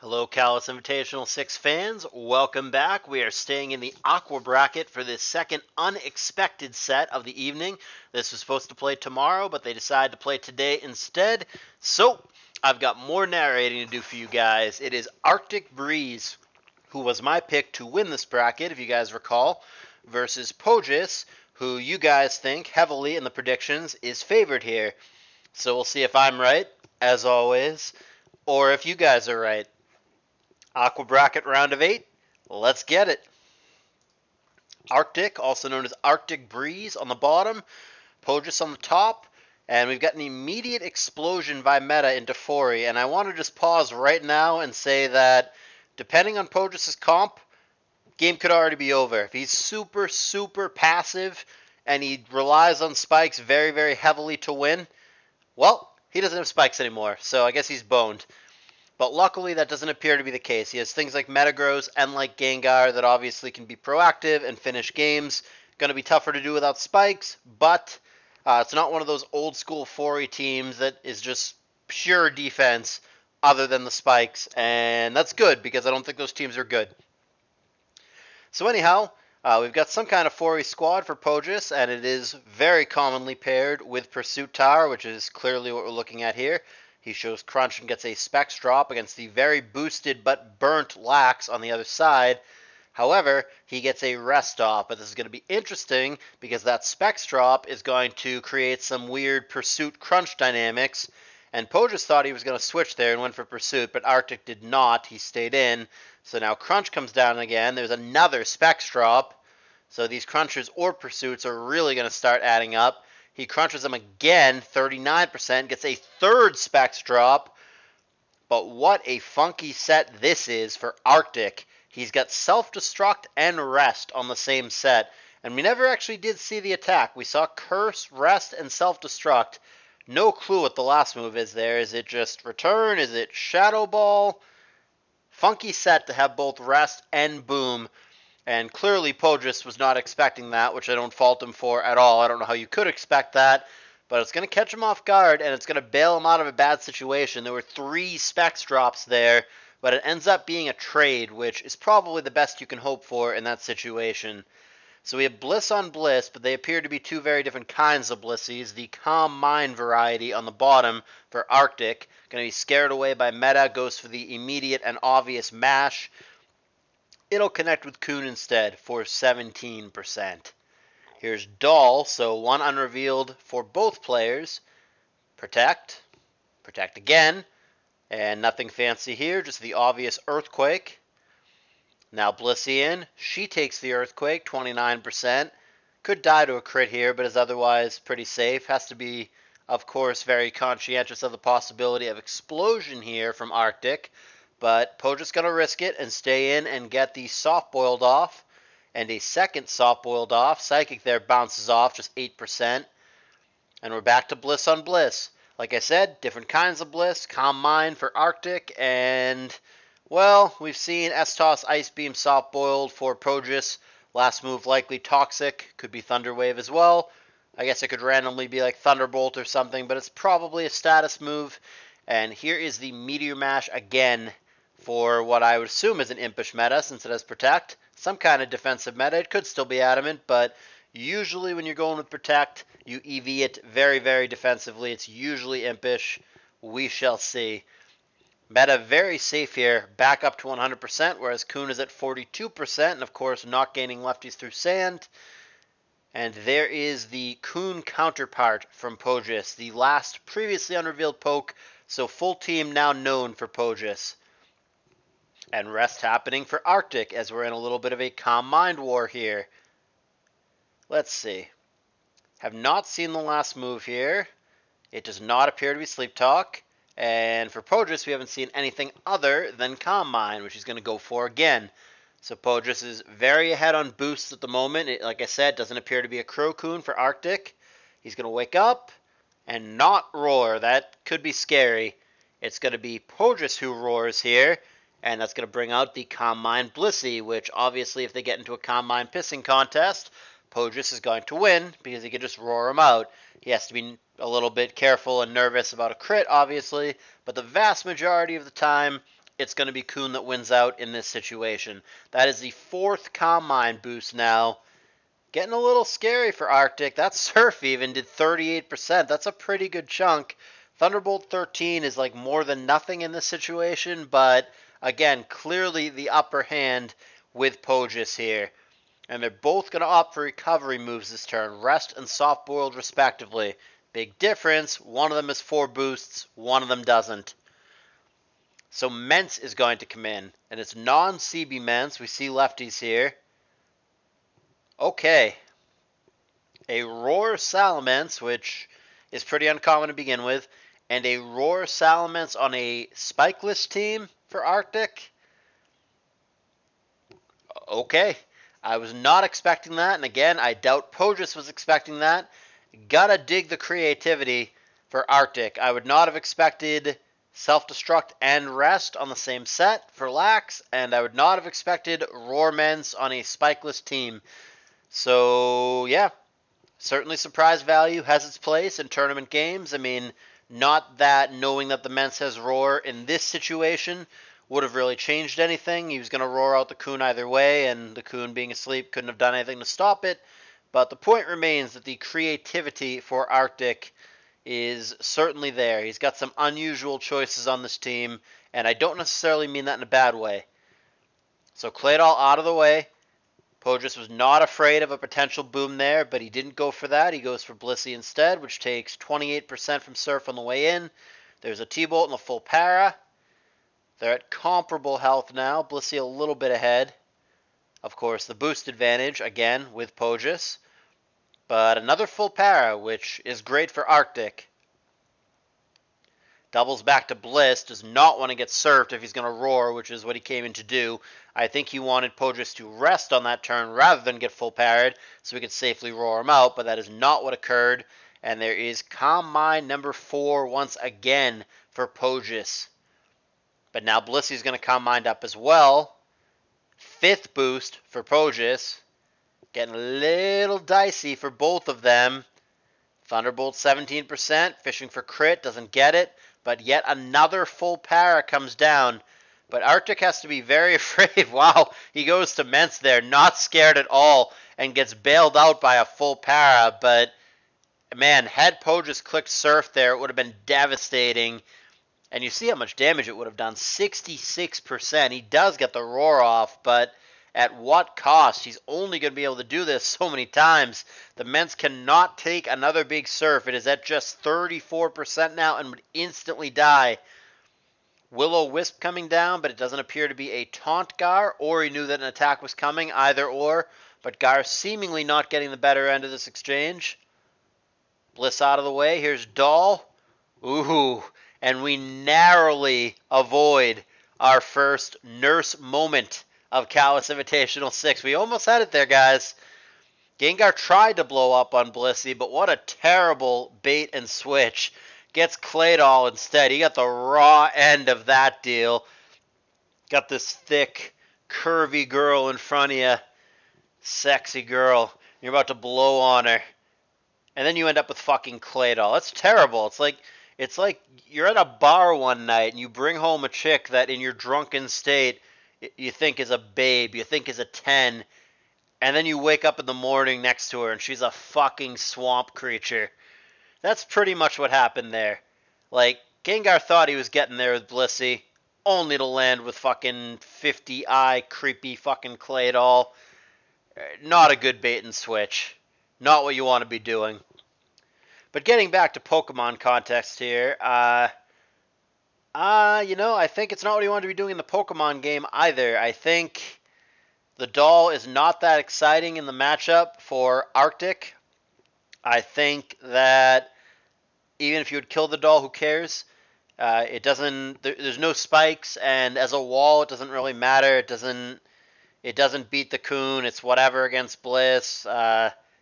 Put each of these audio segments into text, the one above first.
Hello, CALLOUS Invitational 6 fans. Welcome back. We are staying in the Aqua bracket for this second unexpected set of the evening. This was supposed to play tomorrow, but they decided to play today instead. So, I've got more narrating to do for you guys. It is ArcticBreeze, who was my pick to win this bracket, if you guys recall, versus Pohjis, who you guys think heavily in the predictions is favored here. So we'll see if I'm right, as always, or if you guys are right. Aqua bracket round of 8. Let's get it. Arctic, also known as ArcticBreeze on the bottom, Pohjis on the top, and we've got an immediate explosion by meta into Fori. And I want to just pause right now and say that depending on Pohjis' comp, game could already be over. If he's super, super passive and he relies on spikes very, very heavily to win, well, he doesn't have spikes anymore, so I guess he's boned. But luckily, that doesn't appear to be the case. He has things like Metagross and like Gengar that obviously can be proactive and finish games. Going to be tougher to do without spikes, but it's not one of those old school Fori teams that is just pure defense other than the spikes. And that's good because I don't think those teams are good. So anyhow, we've got some kind of Fori squad for Pohjis, and it is very commonly paired with Pursuit Tower, which is clearly what we're looking at here. He shows Crunch and gets a Specs drop against the very boosted but burnt Lax on the other side. However, he gets a Rest off, but this is going to be interesting because that Specs drop is going to create some weird Pursuit Crunch dynamics. And Pohjis thought he was going to switch there and went for Pursuit, but Arctic did not. He stayed in. So now Crunch comes down again. There's another Specs drop. So these Crunchers or Pursuits are really going to start adding up. He crunches them again, 39%, gets a third Specs drop. But what a funky set this is for Arctic. He's got Self-Destruct and Rest on the same set. And we never actually did see the attack. We saw Curse, Rest, and Self-Destruct. No clue what the last move is there. Is it just Return? Is it Shadow Ball? Funky set to have both Rest and Boom. And clearly Pohjis was not expecting that, which I don't fault him for at all. I don't know how you could expect that, but it's going to catch him off guard, and it's going to bail him out of a bad situation. There were 3 Specs drops there, but it ends up being a trade, which is probably the best you can hope for in that situation. So we have Bliss on Bliss, but they appear to be 2 very different kinds of Blissies. The Calm Mind variety on the bottom for Arctic, going to be scared away by meta, goes for the immediate and obvious mash. It'll connect with Coon instead for 17%. Here's Doll, so 1 unrevealed for both players. Protect. Protect again. And nothing fancy here, just the obvious Earthquake. Now Blissey in. She takes the Earthquake, 29%. Could die to a crit here, but is otherwise pretty safe. Has to be, of course, very conscientious of the possibility of explosion here from Arctic. But Pohjis going to risk it and stay in and get the soft-boiled off. And a second soft-boiled off. Psychic there bounces off, just 8%. And we're back to Bliss on Bliss. Like I said, different kinds of Bliss. Calm Mind for Arctic. And, well, we've seen S-Toss Ice Beam soft-boiled for Pohjis. Last move likely Toxic. Could be Thunder Wave as well. I guess it could randomly be like Thunderbolt or something. But it's probably a status move. And here is the Meteor Mash again for what I would assume is an Impish meta since it has Protect. Some kind of defensive meta. It could still be Adamant, but usually when you're going with Protect, you EV it very, very defensively. It's usually Impish. We shall see. Meta very safe here, back up to 100%, whereas Coon is at 42%, and of course not gaining lefties through Sand. And there is the Coon counterpart from Pohjis, the last previously unrevealed poke, so full team now known for Pohjis. And Rest happening for Arctic, as we're in a little bit of a Calm Mind war here. Let's see. Have not seen the last move here. It does not appear to be Sleep Talk. And for Pohjis, we haven't seen anything other than Calm Mind, which he's going to go for again. So Pohjis is very ahead on boosts at the moment. It, like I said, doesn't appear to be a Crow Coon for Arctic. He's going to wake up and not roar. That could be scary. It's going to be Pohjis who roars here. And that's going to bring out the Calm Mind Blissey, which obviously if they get into a Calm Mind pissing contest, Pohjis is going to win because he can just roar him out. He has to be a little bit careful and nervous about a crit, obviously, but the vast majority of the time, it's going to be Coon that wins out in this situation. That is the 4th Calm Mind boost now. Getting a little scary for Arctic. That Surf even did 38%. That's a pretty good chunk. Thunderbolt 13 is like more than nothing in this situation, but again, clearly the upper hand with Pohjis here. And they're both going to opt for recovery moves this turn, Rest and Soft Boiled respectively. Big difference, one of them is 4 boosts, one of them doesn't. So Mence is going to come in, and it's non-CB Mence. We see lefties here. Okay. A Roar Salamence, which is pretty uncommon to begin with, and a Roar Salamence on a spikeless team for Arctic. Okay. I was not expecting that, and again, I doubt Pohjis was expecting that. Gotta dig the creativity for Arctic. I would not have expected Self-Destruct and Rest on the same set for Lax, and I would not have expected Roar Mence on a spikeless team. So, yeah, certainly surprise value has its place in tournament games. I mean, not that knowing that the Mence has Roar in this situation would have really changed anything. He was going to roar out the Coon either way, and the Coon being asleep couldn't have done anything to stop it. But the point remains that the creativity for Arctic is certainly there. He's got some unusual choices on this team, and I don't necessarily mean that in a bad way. So Claydol out of the way. Pohjis was not afraid of a potential boom there, but he didn't go for that. He goes for Blissey instead, which takes 28% from Surf on the way in. There's a T-Bolt and a full para. They're at comparable health now. Blissey a little bit ahead. Of course, the boost advantage, again, with Pohjis. But another full para, which is great for Arctic. Doubles back to Bliss. Does not want to get surfed if he's going to roar, which is what he came in to do. I think he wanted Pohjis to rest on that turn rather than get full parried so we could safely roar him out, but that is not what occurred. And there is Calm Mind number 4 once again for Pohjis. But now Blissey's going to Calm Mind up as well. 5th boost for Pohjis. Getting a little dicey for both of them. Thunderbolt 17%, fishing for crit, doesn't get it. But yet another full para comes down. But Arctic has to be very afraid. Wow, he goes to Mence there, not scared at all, and gets bailed out by a full para. But, man, had Pohjis clicked Surf there, it would have been devastating. And you see how much damage it would have done. 66%. He does get the roar off, but at what cost? He's only going to be able to do this so many times. The Mence cannot take another big Surf. It is at just 34% now and would instantly die. Will-O-Wisp coming down, but it doesn't appear to be a taunt Gar, or he knew that an attack was coming, either or. But Gar seemingly not getting the better end of this exchange. Bliss out of the way. Here's Doll. Ooh. And we narrowly avoid our first nurse moment of CALLOUS Invitational 6. We almost had it there, guys. Gengar tried to blow up on Blissey, but what a terrible bait and switch. Gets Claydol instead. He got the raw end of that deal. Got this thick, curvy girl in front of you. Sexy girl. You're about to blow on her. And then you end up with fucking Claydol. That's terrible. It's like you're at a bar one night and you bring home a chick that in your drunken state you think is a babe, you think is a 10, and then you wake up in the morning next to her and she's a fucking swamp creature. That's pretty much what happened there. Like, Gengar thought he was getting there with Blissey, only to land with fucking 50-eye creepy fucking Claydol. Not a good bait and switch. Not what you want to be doing. But getting back to Pokemon context here, I think it's not what you want to be doing in the Pokemon game either. I think the Doll is not that exciting in the matchup for Arctic. I think that even if you would kill the Doll, who cares? It doesn't. There's no spikes, and as a wall, it doesn't really matter. It doesn't beat the Coon. It's whatever against Bliss.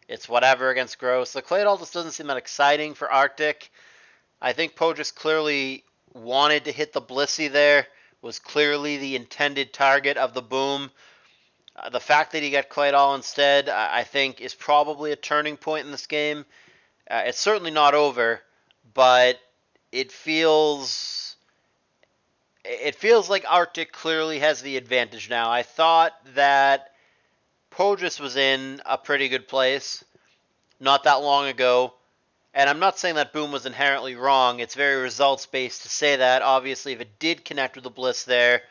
It's whatever against Gross. The Claydol just doesn't seem that exciting for Arctic. I think Pohjis clearly wanted to hit the Blissey there, was clearly the intended target of the boom. The fact that he got Claydol instead, I think, is probably a turning point in this game. It's certainly not over, but it feels it feels like Arctic clearly has the advantage now. I thought that Pohjis was in a pretty good place not that long ago. And I'm not saying that Boom was inherently wrong. It's very results based to say that. Obviously, if it did connect with the Bliss there,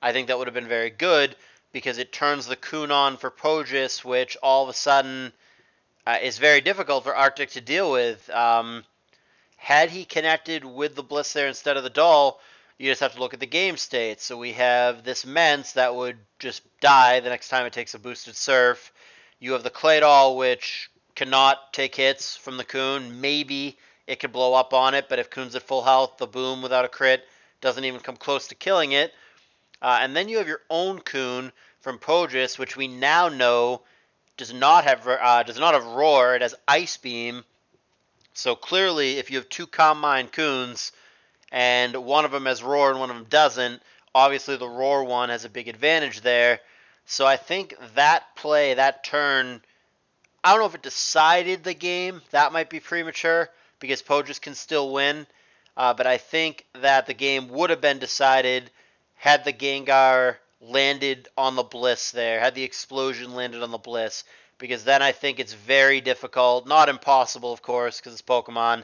I think that would have been very good because it turns the Coon on for Pohjis, which all of a sudden is very difficult for Arctic to deal with. Had he connected with the Bliss there instead of the Doll, you just have to look at the game state. So we have this Mence that would just die the next time it takes a boosted Surf. You have the Clay Doll, which cannot take hits from the Coon. Maybe it could blow up on it, but if Coon's at full health, the Boom without a crit doesn't even come close to killing it. And then you have your own Coon from Pohjis, which we now know does not have Roar. It has Ice Beam. So clearly, if you have two Calm Mind Coons and one of them has Roar and one of them doesn't, obviously the Roar one has a big advantage there. So I think that play, that turn, I don't know if it decided the game. That might be premature because Pohjis can still win. But I think that the game would have been decided had the Gengar landed on the Bliss there, had the explosion landed on the Bliss. Because then I think it's very difficult, not impossible, of course, because it's Pokemon,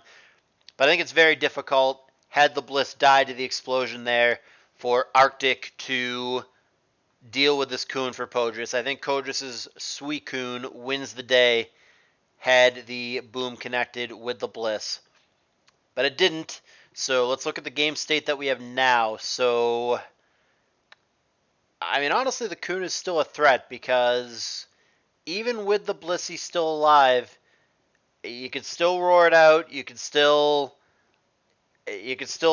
but I think it's very difficult, had the Bliss died to the explosion there, for Arctic to deal with this Coon for Pohjis. I think Pohjis' Suicune wins the day had the Boom connected with the Bliss. But it didn't, so let's look at the game state that we have now. So, I mean, honestly, the Coon is still a threat because even with the Blissey still alive, you could still roar it out. You could still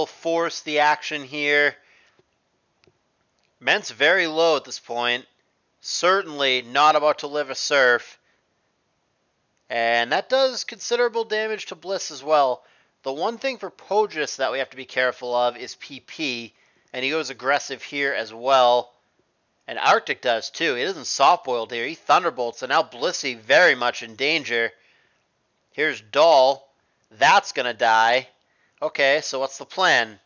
force the action here. Mence very low at this point. Certainly not about to live a Surf. And that does considerable damage to Bliss as well. The one thing for Pohjis that we have to be careful of is PP. And he goes aggressive here as well. And Arctic does too. He doesn't soft-boiled here. He Thunderbolts. And now Blissey very much in danger. Here's Doll. That's going to die. Okay, so what's the plan?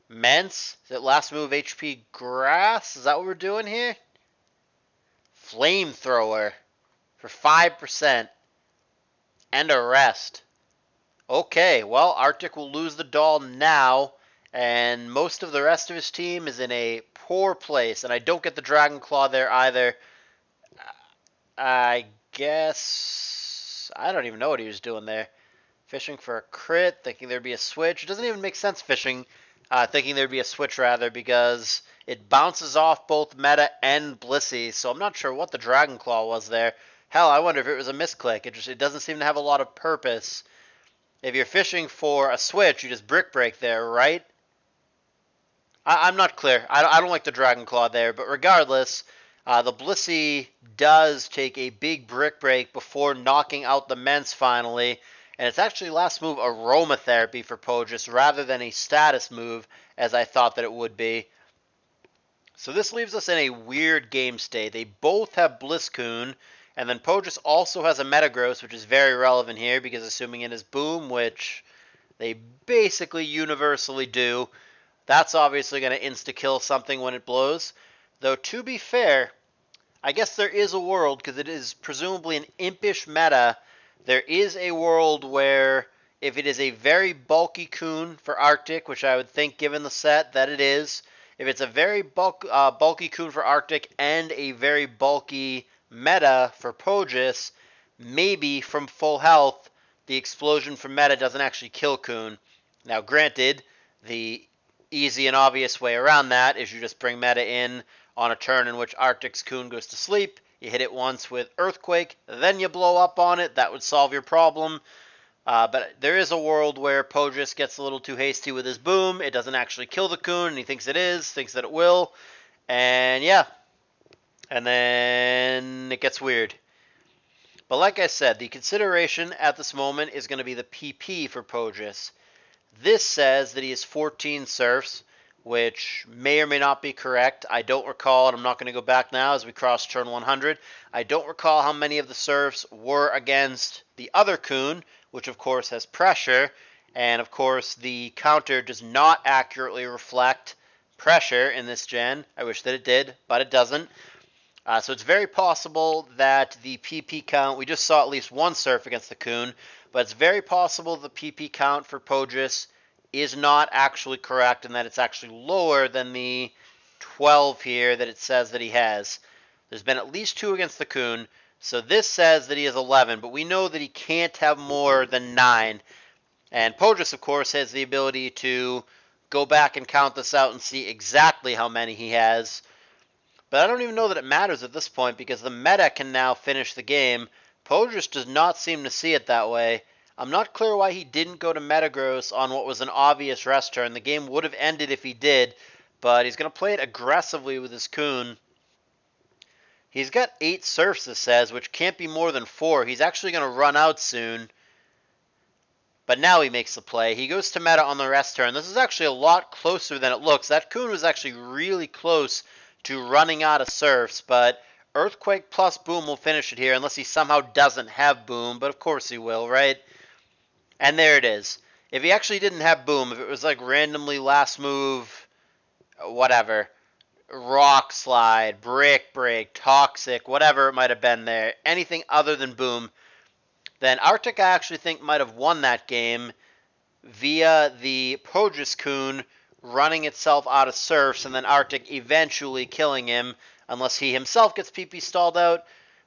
Mence? Is it last move HP Grass? Is that what we're doing here? Flamethrower for 5%. And a rest. Okay, well, Arctic will lose the Doll now. And most of the rest of his team is in a poor place. And I don't get the Dragon Claw there either. I guess... I don't even know what he was doing there. Fishing for a crit, thinking there'd be a switch. It doesn't even make sense fishing, thinking there'd be a switch rather, because it bounces off both Meta and Blissey. So I'm not sure what the Dragon Claw was there. Hell, I wonder if it was a misclick. It doesn't seem to have a lot of purpose. If you're fishing for a switch, you just Brick Break there, right? I'm not clear. I don't like the Dragon Claw there, but regardless, the Blissey does take a big Brick Break before knocking out the Mence finally, and it's actually last move Aromatherapy for Pohjis rather than a status move, as I thought that it would be. So this leaves us in a weird game state. They both have Blitzcoon, and then Pohjis also has a Metagross, which is very relevant here, because assuming it is Boom, which they basically universally do, that's obviously going to insta-kill something when it blows. Though, to be fair, I guess there is a world, because it is presumably an impish meta, there is a world where if it is a very bulky Coon for Arctic, which I would think given the set that it is, if it's a very bulky Coon for Arctic and a very bulky meta for Pohjis, maybe from full health, the explosion from meta doesn't actually kill Coon. Now, granted, the easy and obvious way around that is you just bring meta in on a turn in which Arctic's Coon goes to sleep. You hit it once with Earthquake, then you blow up on it. That would solve your problem. But there is a world where Pohjis gets a little too hasty with his Boom. It doesn't actually kill the Coon, and he thinks it is, thinks that it will. And yeah. And then it gets weird. But like I said, the consideration at this moment is going to be the PP for Pohjis. This says that he has 14 Surfs, which may or may not be correct. I don't recall, and I'm not going to go back now as we cross turn 100. I don't recall how many of the Surfs were against the other Coon, which of course has pressure, and of course the counter does not accurately reflect pressure in this gen. I wish that it did, but it doesn't. So it's very possible that the PP count, we just saw at least one surf against the Coon, but it's very possible the PP count for Pohjis is not actually correct and that it's actually lower than the 12 here that it says that he has. There's been at least 2 against the Coon, so this says that he has 11, but we know that he can't have more than 9. And Pohjis, of course, has the ability to go back and count this out and see exactly how many he has. But I don't even know that it matters at this point because the meta can now finish the game. Pohjis does not seem to see it that way. I'm not clear why he didn't go to Metagross on what was an obvious rest turn. The game would have ended if he did, but he's going to play it aggressively with his Coon. He's got 8 surfs, it says, which can't be more than 4. He's actually going to run out soon. But now he makes the play. He goes to meta on the rest turn. This is actually a lot closer than it looks. That Coon was actually really close to running out of surfs, but Earthquake plus Boom will finish it here unless he somehow doesn't have Boom, but of course he will, right? And there it is. If he actually didn't have Boom, if it was like randomly last move, whatever, Rock Slide, Brick Break, Toxic, whatever it might have been there, anything other than Boom, then Arctic I actually think might have won that game via the Pohjis Coon running itself out of surfs, and then Arctic eventually killing him, unless he himself gets PP stalled out.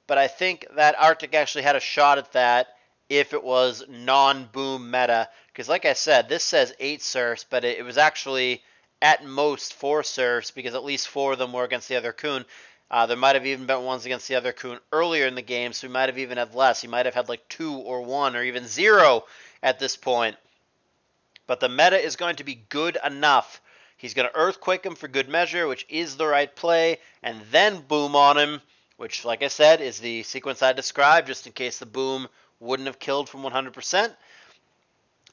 But I think that Arctic actually had a shot at that if it was non-boom meta. Because like I said, this says 8 surfs, but it was actually at most 4 surfs, because at least 4 of them were against the other Coon. There might have even been ones against the other Coon earlier in the game, so he might have even had less. He might have had like 2 or 1 or even 0 at this point. But the meta is going to be good enough. He's going to Earthquake him for good measure, which is the right play, and then Boom on him, which, like I said, is the sequence I described, just in case the Boom wouldn't have killed from 100%.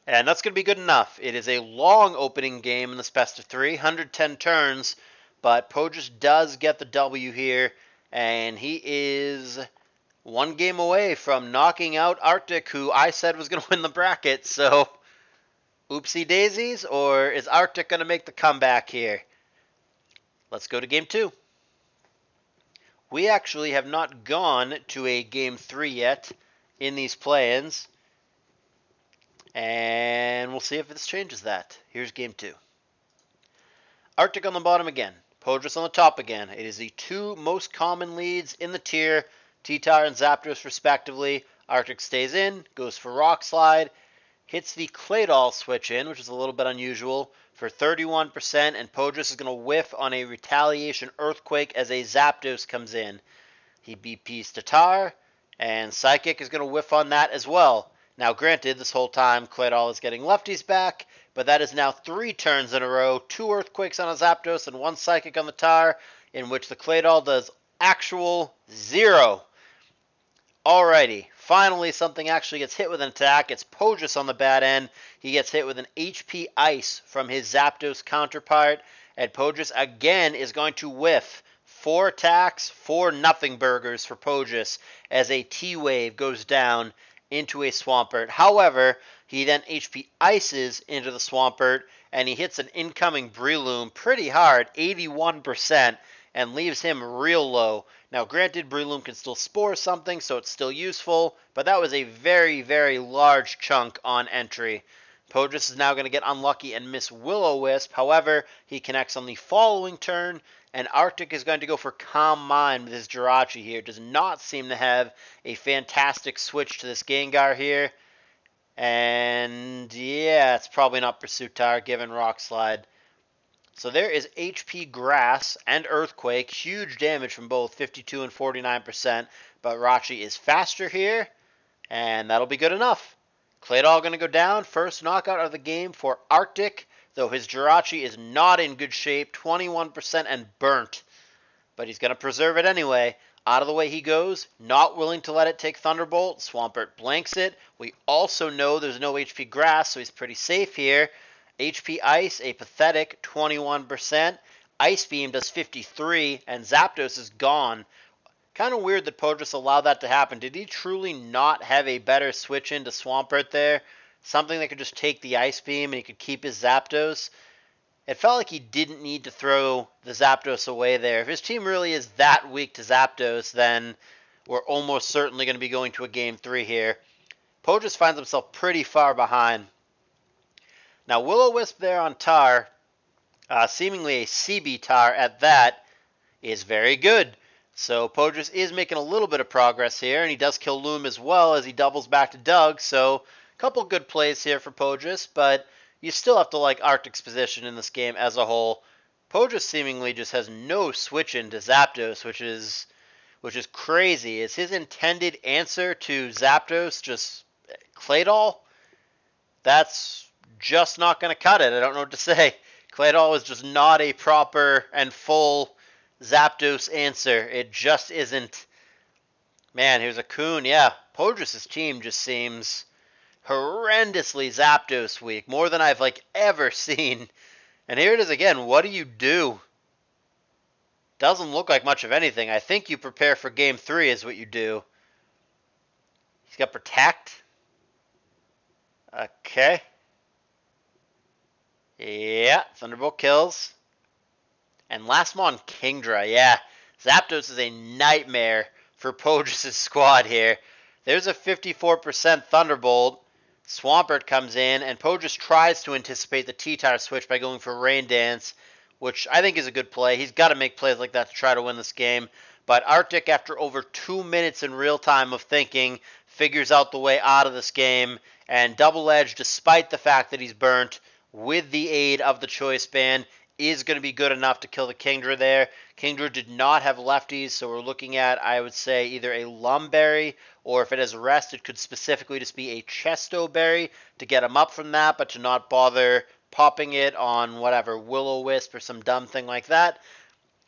And that's going to be good enough. It is a long opening game in this best of 3, 110 turns, but Pohjis does get the W here, and he is 1 game away from knocking out Arctic, who I said was going to win the bracket, so oopsie daisies, or is Arctic going to make the comeback here? Let's go to game 2. We actually have not gone to a game 3 yet in these play-ins, and we'll see if this changes that. Here's game 2. Arctic on the bottom again, Pohjis on the top again. It is the 2 most common leads in the tier, T-Tar and Zapdos respectively. Arctic stays in, goes for Rock Slide, hits the Claydol switch in, which is a little bit unusual, for 31%, and Pohjis is going to whiff on a Retaliation Earthquake as a Zapdos comes in. He BP's Tatar, and Psychic is going to whiff on that as well. Now, granted, this whole time Claydol is getting lefties back, but that is now 3 turns in a row, 2 Earthquakes on a Zapdos and 1 Psychic on the Tar, in which the Claydol does actual 0. Alrighty, finally something actually gets hit with an attack. It's Pohjis on the bad end. He gets hit with an HP Ice from his Zapdos counterpart, and Pohjis again is going to whiff. 4 attacks, 4 nothing burgers for Pohjis as a T-Wave goes down into a Swampert. However, he then HP Ices into the Swampert, and he hits an incoming Breloom pretty hard, 81%, and leaves him real low. Now, granted, Breloom can still spore something, so it's still useful, but that was a very, very large chunk on entry. Pohjis is now going to get unlucky and miss Will-O-Wisp. However, he connects on the following turn, and Arctic is going to go for Calm Mind with his Jirachi here. Does not seem to have a fantastic switch to this Gengar here. And yeah, it's probably not Pursuitar given Rock Slide. So there is HP Grass and Earthquake. Huge damage from both, 52 and 49%. But Rachi is faster here, and that'll be good enough. Claydol going to go down. First knockout of the game for Arctic, though his Jirachi is not in good shape, 21% and burnt. But he's going to preserve it anyway. Out of the way he goes, not willing to let it take Thunderbolt. Swampert blanks it. We also know there's no HP Grass, so he's pretty safe here. HP Ice, a pathetic 21%. Ice Beam does 53, and Zapdos is gone. Kind of weird that Pohjis allowed that to happen. Did he truly not have a better switch into Swampert there? Something that could just take the Ice Beam and he could keep his Zapdos? it felt like he didn't need to throw the Zapdos away there. If his team really is that weak to Zapdos, then we're almost certainly going to be going to a Game 3 here. Pohjis finds himself pretty far behind. Now, Will-O-Wisp there on Tar, seemingly a CB Tar at that, is very good. So Pohjis is making a little bit of progress here, and he does kill Loom as well as he doubles back to Doug. So a couple good plays here for Pohjis, but you still have to like Arctic's position in this game as a whole. Pohjis seemingly just has no switch into Zapdos, which is crazy. Is his intended answer to Zapdos just Claydol? That's just not going to cut it. I don't know what to say. Claydol is just not a proper and full Zapdos answer. It just isn't. Man, here's a Coon. Yeah, Pohjis' team just seems horrendously Zapdos weak. More than I've ever seen. And here it is again. What do? Doesn't look like much of anything. I think you prepare for Game 3 is what you do. He's got Protect. Okay. Yeah, Thunderbolt kills. And last one, Kingdra. Yeah, Zapdos is a nightmare for Pohjis' squad here. There's a 54% Thunderbolt. Swampert comes in, and Pohjis tries to anticipate the T-Tire switch by going for Rain Dance, which I think is a good play. He's got to make plays like that to try to win this game. But Arctic, after over 2 minutes in real time of thinking, figures out the way out of this game. And Double Edge, despite the fact that he's burnt, with the aid of the Choice Band, is going to be good enough to kill the Kingdra there. Kingdra did not have lefties, so we're looking at, I would say, either a Lumberry, or if it has rest, it could specifically just be a Chesto Berry to get him up from that, but to not bother popping it on whatever, Will-O-Wisp or some dumb thing like that.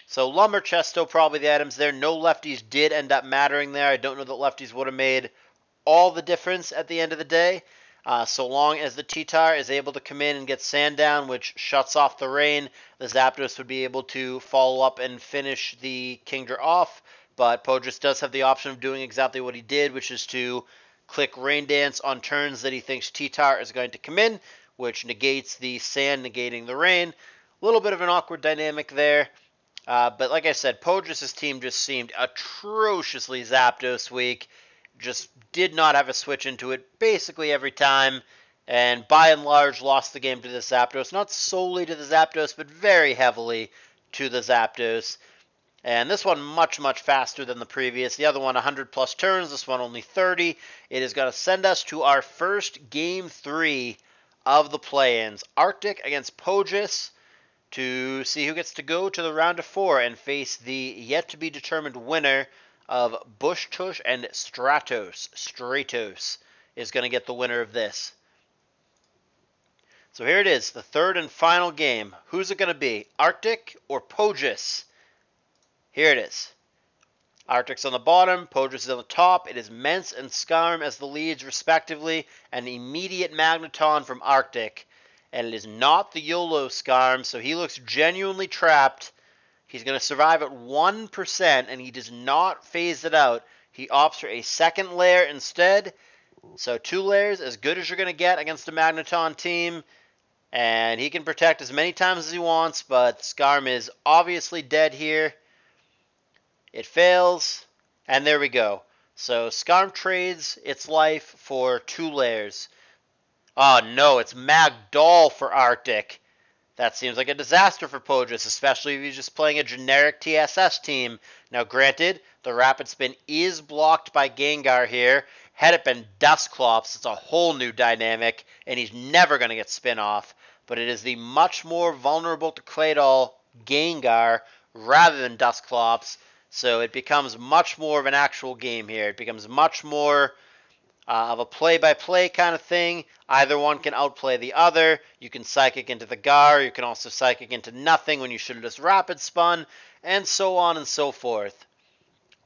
So Lumber, Chesto, probably the items there. No lefties did end up mattering there. I don't know that lefties would have made all the difference at the end of the day. So long as the T-Tar is able to come in and get Sand down, which shuts off the rain, the Zapdos would be able to follow up and finish the Kingdra off. But Pohjis does have the option of doing exactly what he did, which is to click Rain Dance on turns that he thinks T-Tar is going to come in, which negates the Sand, negating the rain. A little bit of an awkward dynamic there. But like I said, Pohjis' team just seemed atrociously Zapdos weak. Just did not have a switch into it basically every time, and by and large lost the game to the Zapdos. Not solely to the Zapdos, but very heavily to the Zapdos. And this one much, much faster than the previous. The other one 100 plus turns, this one only 30. It is going to send us to our first Game 3 of the play-ins. Arctic against Pohjis to see who gets to go to the round of 4 and face the yet-to-be-determined winner of Bush Tush and Stratos. Stratos is going to get the winner of this. So here it is, the third and final game. Who's it going to be, Arctic or Pohjis? Here it is. Arctic's on the bottom, Pohjis is on the top. It is Mence and Skarm as the leads, respectively. An immediate Magneton from Arctic. And it is not the YOLO Skarm, so he looks genuinely trapped. He's going to survive at 1%, and he does not phase it out. He opts for a second layer instead. So 2 layers, as good as you're going to get against a Magneton team. And he can protect as many times as he wants, but Skarm is obviously dead here. It fails, and there we go. So Skarm trades its life for 2 layers. Oh no, it's Magdoll for Arctic. That seems like a disaster for Pohjis, especially if he's just playing a generic TSS team. Now granted, the Rapid Spin is blocked by Gengar here. Had it been Dusclops, it's a whole new dynamic, and he's never going to get spin off. But it is the much more vulnerable to Claydol Gengar rather than Dusclops, so it becomes much more of an actual game here. It becomes much more of a play-by-play kind of thing. Either one can outplay the other. You can Psychic into the Gar. You can also Psychic into nothing when you should have just Rapid Spun, and so on and so forth.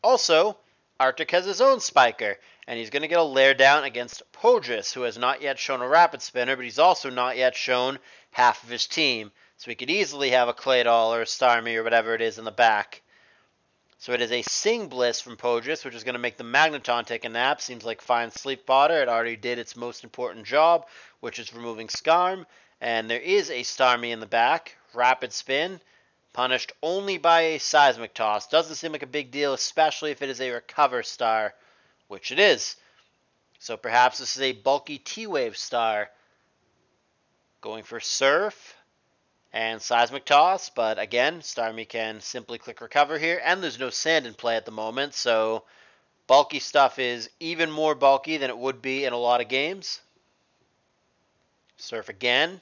Also, Arctic has his own Spiker, and he's going to get a Lair down against Pohjis, who has not yet shown a Rapid Spinner, but he's also not yet shown half of his team. So he could easily have a Claydol or a Starmie or whatever it is in the back. So it is a Sing Bliss from Pohjis, which is going to make the Magneton take a nap. Seems like fine sleep fodder. It already did its most important job, which is removing Skarm. And there is a Starmie in the back. Rapid Spin, punished only by a Seismic Toss. Doesn't seem like a big deal, especially if it is a Recover star, which it is. So perhaps this is a bulky T-Wave star. Going for Surf and Seismic Toss, but again, Starmie can simply click Recover here, and there's no sand in play at the moment, so bulky stuff is even more bulky than it would be in a lot of games. Surf again,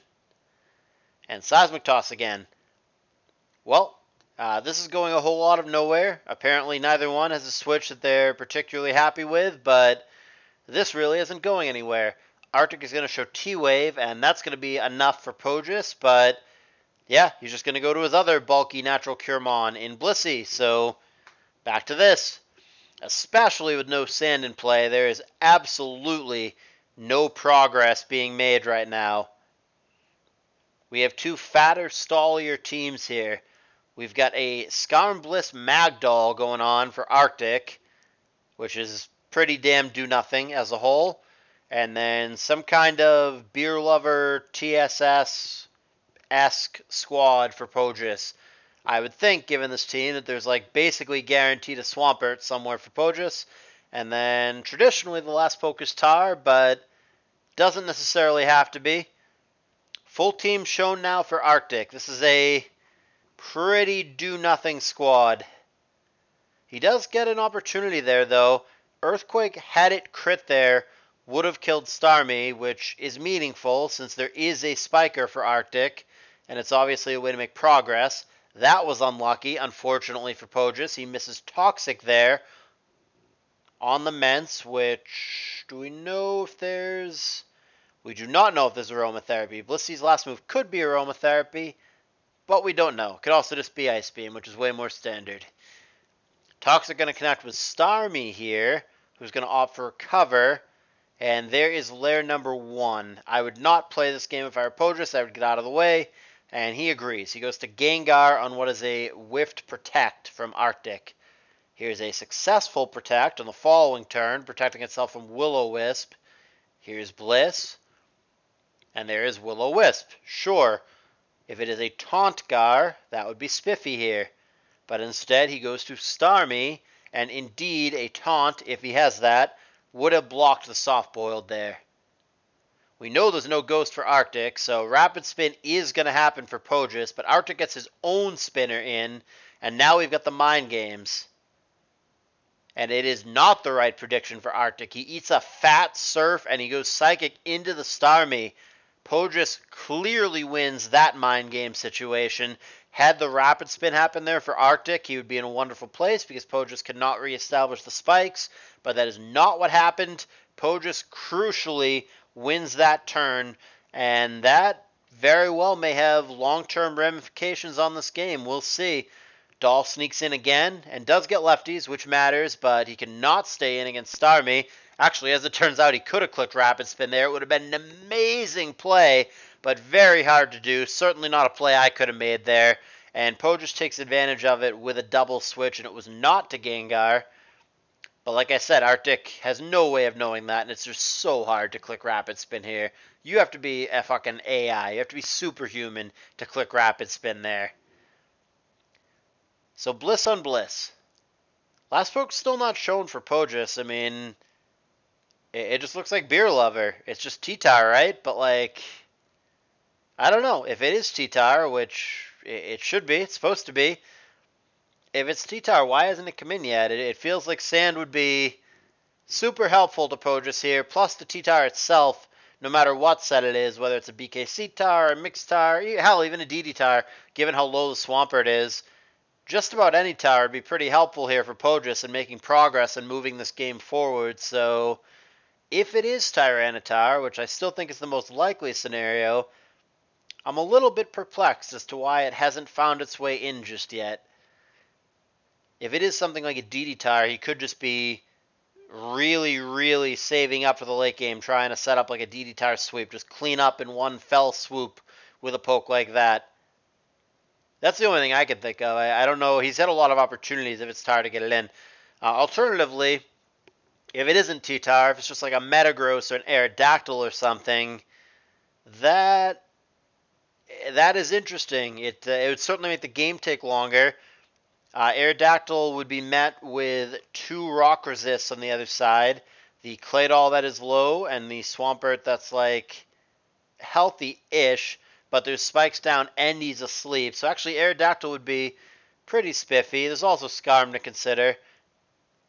and Seismic Toss again. Well, this is going a whole lot of nowhere. Apparently neither one has a switch that they're particularly happy with, but this really isn't going anywhere. Arctic is going to show T-Wave, and that's going to be enough for Pohjis, but yeah, he's just going to go to his other bulky natural Curemon in Blissey, so back to this. Especially with no sand in play, there is absolutely no progress being made right now. We have two fatter, stallier teams here. We've got a Skarn Bliss Magdoll going on for Arctic, which is pretty damn do-nothing as a whole. And then some kind of Beer Lover TSS-esque squad for Pohjis. I would think, given this team, that there's like basically guaranteed a Swampert somewhere for Pohjis. And then traditionally the last Focus Tar, but doesn't necessarily have to be. Full team shown now for Arctic. This is a pretty do-nothing squad. He does get an opportunity there, though. Earthquake, had it crit there, would have killed Starmie, which is meaningful since there is a Spiker for Arctic, and it's obviously a way to make progress. That was unlucky, unfortunately for Pohjis. He misses Toxic there on the Mence, which, do we know if there's... We do not know if there's Aromatherapy. Blissey's last move could be Aromatherapy, but we don't know. Could also just be Ice Beam, which is way more standard. Toxic going to connect with Starmie here, who's going to opt for Recover, and there is lair number 1. I would not play this game if I were Pohjis. I would get out of the way, and he agrees. He goes to Gengar on what is a Whiffed Protect from Arctic. Here's a successful Protect on the following turn, protecting itself from Will-O-Wisp. Here's Bliss. And there is Will-O-Wisp. Sure, if it is a Taunt Gar, that would be Spiffy here. But instead, he goes to Starmie, and indeed, a Taunt, if he has that, would have blocked the Soft-Boiled there. We know there's no Ghost for Arctic, so Rapid Spin is going to happen for Pohjis, but Arctic gets his own spinner in, and now we've got the Mind Games. And it is not the right prediction for Arctic. He eats a fat Surf, and he goes Psychic into the Starmie. Pohjis clearly wins that Mind Game situation. Had the Rapid Spin happen there for Arctic, he would be in a wonderful place because Pohjis could not reestablish the spikes, but that is not what happened. Pohjis crucially wins that turn, and that very well may have long-term ramifications on this game. We'll see. Doll sneaks in again and does get lefties, which matters, but he cannot stay in against Starmie. Actually, as it turns out, he could have clicked Rapid Spin there. It would have been an amazing play, but very hard to do. Certainly not a play I could have made there. And Pohjis takes advantage of it with a double switch, and it was not to Gengar. But like I said, Arctic has no way of knowing that, and it's just so hard to click Rapid Spin here. You have to be a fucking AI. You have to be superhuman to click Rapid Spin there. So Bliss on Bliss. Last poke's still not shown for Pohjis. I mean, it just looks like Beer Lover. It's just T-Tar, right? But like, I don't know. If it is T-Tar, which it should be, it's supposed to be. If it's T-Tar, why hasn't it come in yet? It feels like Sand would be super helpful to Pohjis here. Plus the T-Tar itself, no matter what set it is, whether it's a BKC Tar, a Mixed Tar, hell, even a DD Tar, given how low the Swampert is. Just about any Tar would be pretty helpful here for Pohjis in making progress and moving this game forward. So if it is Tyranitar, which I still think is the most likely scenario, I'm a little bit perplexed as to why it hasn't found its way in just yet. If it is something like a DD Tar, he could just be really, really saving up for the late game, trying to set up like a DD Tar sweep, just clean up in one fell swoop with a poke like that. That's the only thing I can think of. I don't know. He's had a lot of opportunities if it's Tar to get it in. Alternatively, if it isn't T-Tar, if it's just like a Metagross or an Aerodactyl or something, that That is interesting. It would certainly make the game take longer. Aerodactyl would be met with 2 rock resists on the other side. The Claydol that is low, and the Swampert that's like healthy-ish, but there's spikes down and he's asleep. So actually Aerodactyl would be pretty spiffy. There's also Scarm to consider.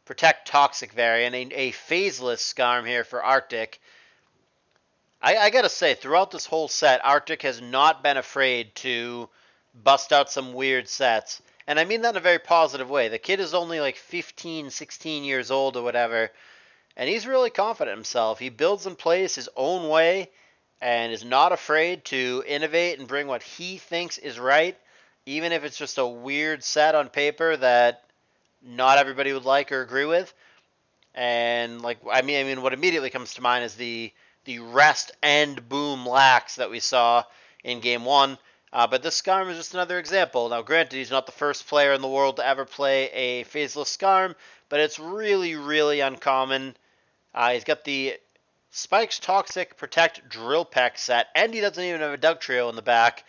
Protect Toxic variant, a phaseless Scarm here for Arctic. I gotta say, throughout this whole set, Arctic has not been afraid to bust out some weird sets. And I mean that in a very positive way. The kid is only like 15, 16 years old or whatever, and he's really confident in himself. He builds and plays his own way and is not afraid to innovate and bring what he thinks is right, even if it's just a weird set on paper that not everybody would like or agree with. And like I mean what immediately comes to mind is the rest and boom lax that we saw in game 1. But this Scarm is just another example. Now, granted, he's not the first player in the world to ever play a phaseless Scarm, but it's really, really uncommon. He's got the Spikes Toxic Protect Drill Peck set, and he doesn't even have a Dugtrio in the back.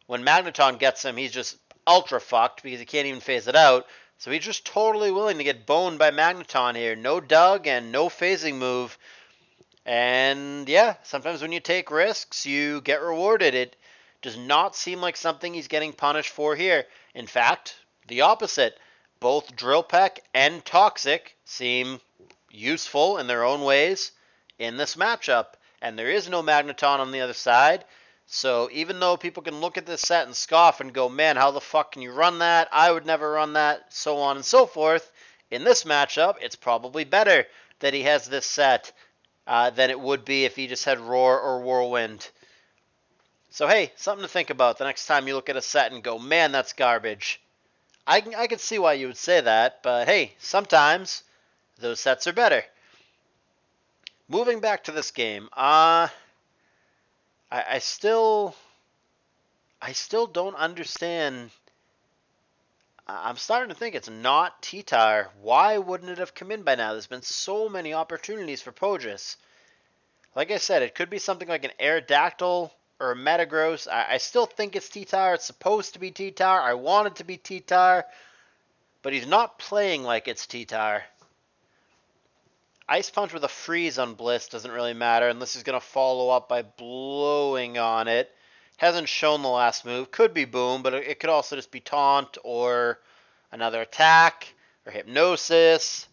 When Magneton gets him, he's just ultra fucked because he can't even phase it out. So he's just totally willing to get boned by Magneton here. No Dug and no phasing move. And yeah, sometimes when you take risks, you get rewarded. It does not seem like something he's getting punished for here. In fact, the opposite. Both Drill Peck and Toxic seem useful in their own ways in this matchup. And there is no Magneton on the other side. So even though people can look at this set and scoff and go, man, how the fuck can you run that? I would never run that, so on and so forth. In this matchup, it's probably better that he has this set than it would be if he just had Roar or Whirlwind. So hey, something to think about the next time you look at a set and go, man, that's garbage. I can see why you would say that, but hey, sometimes those sets are better. Moving back to this game, I still don't understand. I'm starting to think it's not T-Tar. Why wouldn't it have come in by now? There's been so many opportunities for Pohjis. Like I said, it could be something like an Aerodactyl or a Metagross. I still think it's T-Tar. It's supposed to be T-Tar. I want it to be T-Tar. But he's not playing like it's T-Tar. Ice Punch with a freeze on Bliss doesn't really matter unless he's going to follow up by blowing on it. Hasn't shown the last move. Could be Boom, but it could also just be Taunt or another attack or Hypnosis.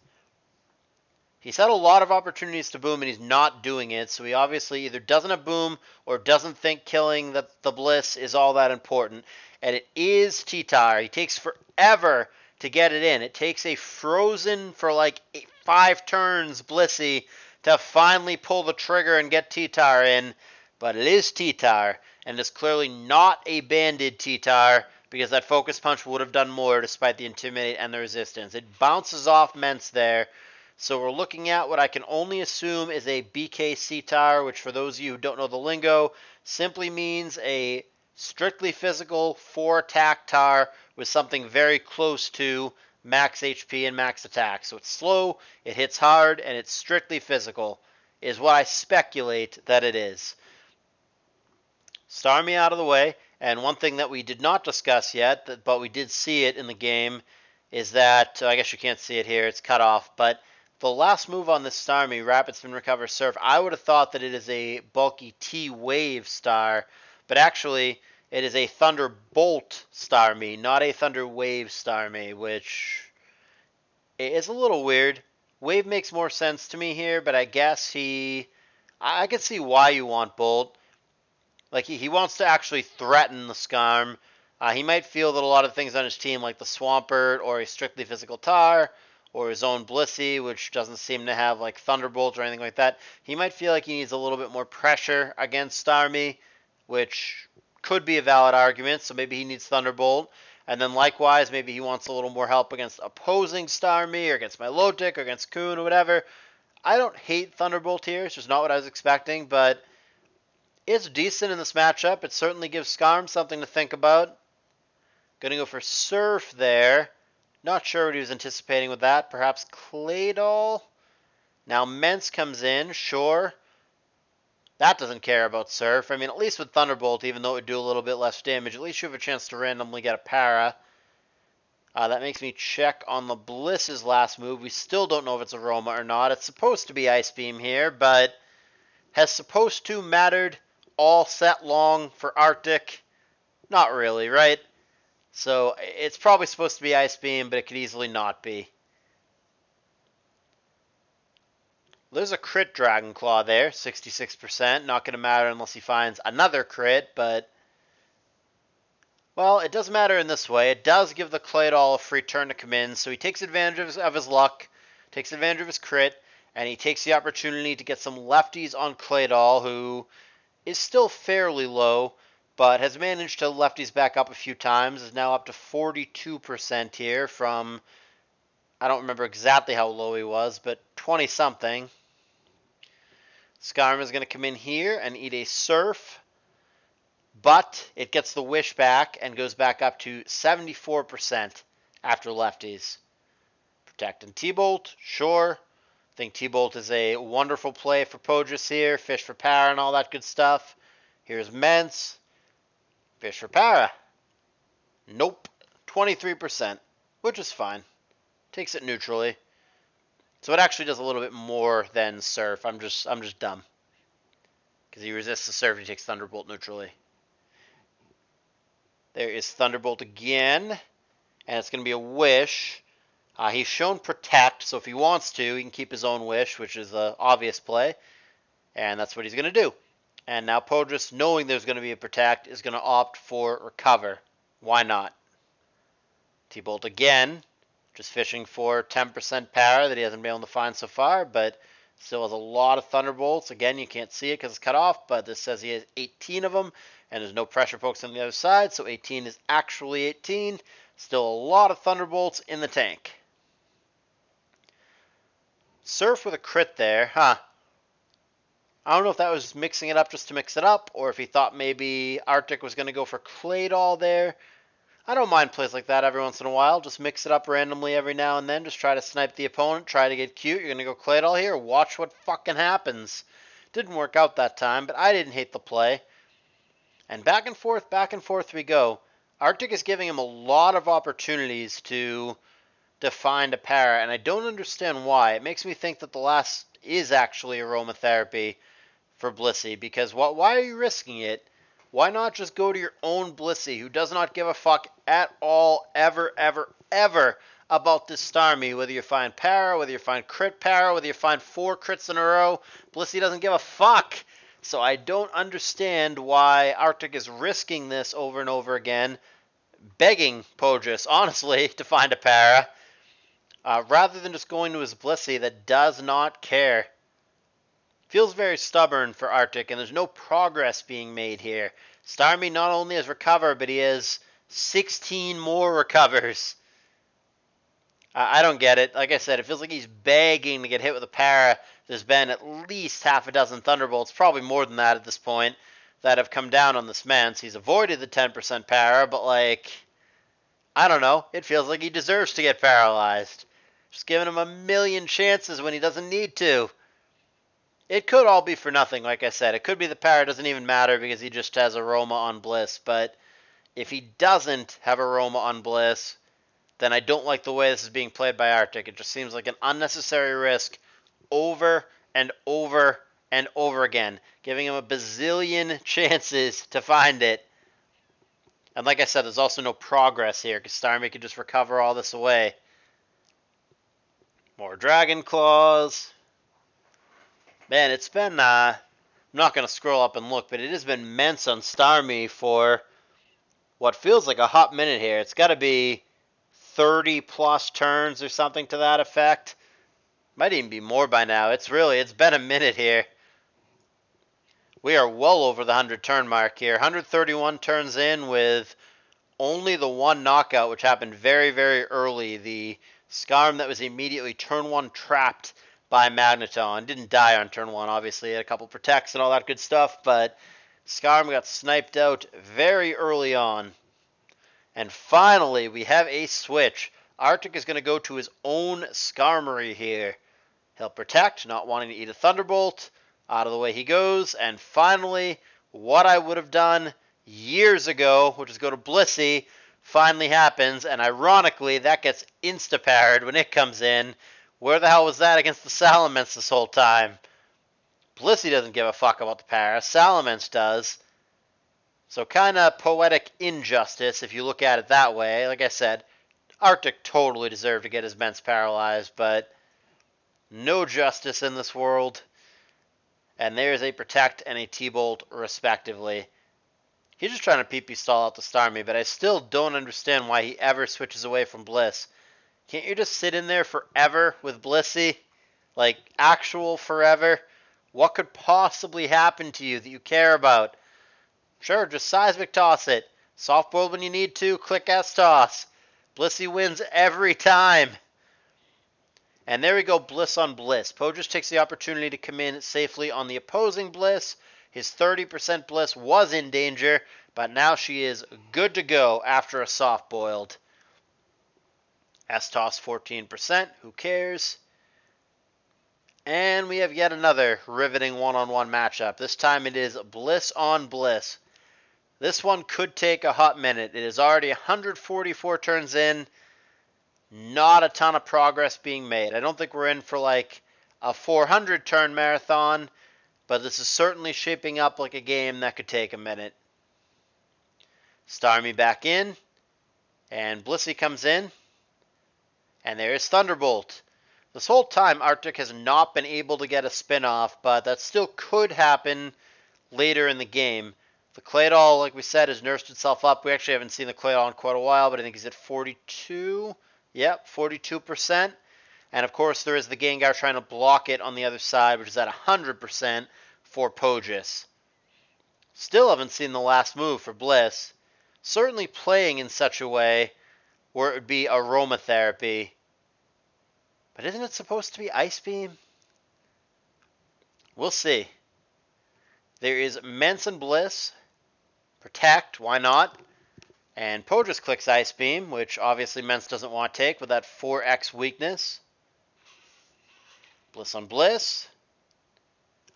He's had a lot of opportunities to Boom and he's not doing it, so he obviously either doesn't have Boom or doesn't think killing the Bliss is all that important. And it is T-Tar. He takes forever to get it in. It takes a frozen for like 5 turns Blissey to finally pull the trigger and get T-Tar in, but it is T-Tar, and it's clearly not a banded T-Tar because that Focus Punch would have done more despite the Intimidate and the Resistance. It bounces off Mence there, so we're looking at what I can only assume is a BK C-Tar, which for those of you who don't know the lingo, simply means a strictly physical 4-attack tar with something very close to max HP and max attack. So it's slow, it hits hard, and it's strictly physical, is what I speculate that it is. Starmie out of the way, and one thing that we did not discuss yet, but we did see it in the game, is that, I guess you can't see it here, it's cut off, but the last move on this Starmie, Rapid Spin Recover Surf, I would have thought that it is a bulky T-Wave star, but actually it is a Thunderbolt Starmie, not a Thunder Wave Starmie, which is a little weird. Wave makes more sense to me here, but I guess I can see why you want Bolt. Like, he wants to actually threaten the Scarm. He might feel that a lot of things on his team, like the Swampert or a strictly physical Tar, or his own Blissey, which doesn't seem to have like Thunderbolt or anything like that, he might feel like he needs a little bit more pressure against Starmie, which could be a valid argument, so maybe he needs Thunderbolt. And then likewise, maybe he wants a little more help against opposing Starmie, or against Milotic, or against Kuhn, or whatever. I don't hate Thunderbolt here, it's just not what I was expecting, but it's decent in this matchup. It certainly gives Scarm something to think about. Gonna go for Surf there. Not sure what he was anticipating with that. Perhaps Claydol. Now Mence comes in, sure. That doesn't care about Surf. I mean, at least with Thunderbolt, even though it would do a little bit less damage, at least you have a chance to randomly get a para. That makes me check on the Bliss's last move. We still don't know if it's Aroma or not. It's supposed to be Ice Beam here, but has supposed to mattered all set long for Arctic? Not really, right? So it's probably supposed to be Ice Beam, but it could easily not be. There's a crit Dragon Claw there, 66%. Not going to matter unless he finds another crit, but... Well, it does matter in this way. It does give the Claydol a free turn to come in, so he takes advantage of his luck, takes advantage of his crit, and he takes the opportunity to get some lefties on Claydol, who is still fairly low, but has managed to lefties back up a few times, is now up to 42% here from, I don't remember exactly how low he was, but 20-something. Skarm is going to come in here and eat a Surf, but it gets the Wish back and goes back up to 74% after lefties. Protect and T-Bolt, sure. I think T-Bolt is a wonderful play for Pohjis here. Fish for para and all that good stuff. Here's Mence. Fish for para. Nope. 23%, which is fine. Takes it neutrally. So it actually does a little bit more than Surf. I'm just dumb. Because he resists the Surf and he takes Thunderbolt neutrally. There is Thunderbolt again. And it's going to be a Wish. He's shown Protect, so if he wants to, he can keep his own Wish, which is an obvious play. And that's what he's going to do. And now Pohjis, knowing there's going to be a Protect, is going to opt for Recover. Why not? T-Bolt again. Just fishing for 10% para that he hasn't been able to find so far, but still has a lot of Thunderbolts. Again, you can't see it because it's cut off, but this says he has 18 of them, and there's no pressure pokes on the other side, so 18 is actually 18. Still a lot of Thunderbolts in the tank. Surf with a crit there, huh? I don't know if that was mixing it up just to mix it up, or if he thought maybe Arctic was going to go for Claydol there. I don't mind plays like that every once in a while. Just mix it up randomly every now and then. Just try to snipe the opponent. Try to get cute. You're going to go Claydol here. Watch what fucking happens. Didn't work out that time, but I didn't hate the play. And back and forth we go. Arctic is giving him a lot of opportunities to find a para, and I don't understand why. It makes me think that the last is actually aromatherapy for Blissey, because why are you risking it? Why not just go to your own Blissey, who does not give a fuck at all, ever, about this Starmie, whether you find para, whether you find crit para, whether you find 4 crits in a row. Blissey doesn't give a fuck. So I don't understand why Arctic is risking this over and over again, begging Pohjis, honestly, to find a para, rather than just going to his Blissey that does not care. Feels very stubborn for Arctic, and there's no progress being made here. Starmie not only has Recover, but he has 16 more Recovers. I don't get it. Like I said, it feels like he's begging to get hit with a para. There's been at least half a dozen Thunderbolts, probably more than that at this point, that have come down on this man. So he's avoided the 10% para, but like, I don't know. It feels like he deserves to get paralyzed. Just giving him a million chances when he doesn't need to. It could all be for nothing, like I said. It could be the para doesn't even matter because he just has Aroma on Bliss. But if he doesn't have Aroma on Bliss, then I don't like the way this is being played by Arctic. It just seems like an unnecessary risk over and over and over again, giving him a bazillion chances to find it. And like I said, there's also no progress here because Starmie could just recover all this away. More Dragon Claws. Man, it's been, I'm not going to scroll up and look, but it has been Mence on Starmie for what feels like a hot minute here. It's got to be 30 plus turns or something to that effect. Might even be more by now. It's been a minute here. We are well over the 100 turn mark here. 131 turns in with only the one knockout, which happened very, very early. The Skarm that was immediately turn 1 trapped by Magneton. Didn't die on turn 1, obviously. Had a couple protects and all that good stuff, but Skarm got sniped out very early on. And finally, we have a switch. Arctic is going to go to his own Skarmory here. He'll protect, not wanting to eat a Thunderbolt. Out of the way he goes, and finally, what I would have done years ago, which is go to Blissey, finally happens, and ironically, that gets insta-parried when it comes in. Where the hell was that against the Salamence this whole time? Blissey doesn't give a fuck about the para. Salamence does. So kind of poetic injustice if you look at it that way. Like I said, Arctic totally deserved to get his Mence paralyzed, but no justice in this world. And there's a Protect and a T-Bolt, respectively. He's just trying to PP stall out the Starmie, but I still don't understand why he ever switches away from Bliss. Can't you just sit in there forever with Blissey? Like, actual forever? What could possibly happen to you that you care about? Sure, just seismic toss it. Soft boiled when you need to, click S toss. Blissey wins every time. And there we go, Bliss on Bliss. Pohjis takes the opportunity to come in safely on the opposing Bliss. His 30% Bliss was in danger, but now she is good to go after a soft boiled. S-toss 14%, who cares? And we have yet another riveting one-on-one matchup. This time it is Bliss on Bliss. This one could take a hot minute. It is already 144 turns in. Not a ton of progress being made. I don't think we're in for like a 400 turn marathon, but this is certainly shaping up like a game that could take a minute. Starmie back in, and Blissey comes in, and there is Thunderbolt. This whole time Arctic has not been able to get a spin-off, but that still could happen later in the game. The Claydol, like we said, has nursed itself up. We actually haven't seen the Claydol in quite a while, but I think he's at 42. Yep, 42%. And of course, there is the Gengar trying to block it on the other side, which is at 100% for Pohjis. Still haven't seen the last move for Bliss. Certainly playing in such a way where it would be aromatherapy. But isn't it supposed to be Ice Beam? We'll see. There is Mence and Bliss. Protect, why not? And Pohjis clicks Ice Beam, which obviously Mence doesn't want to take with that 4x weakness. Bliss on Bliss.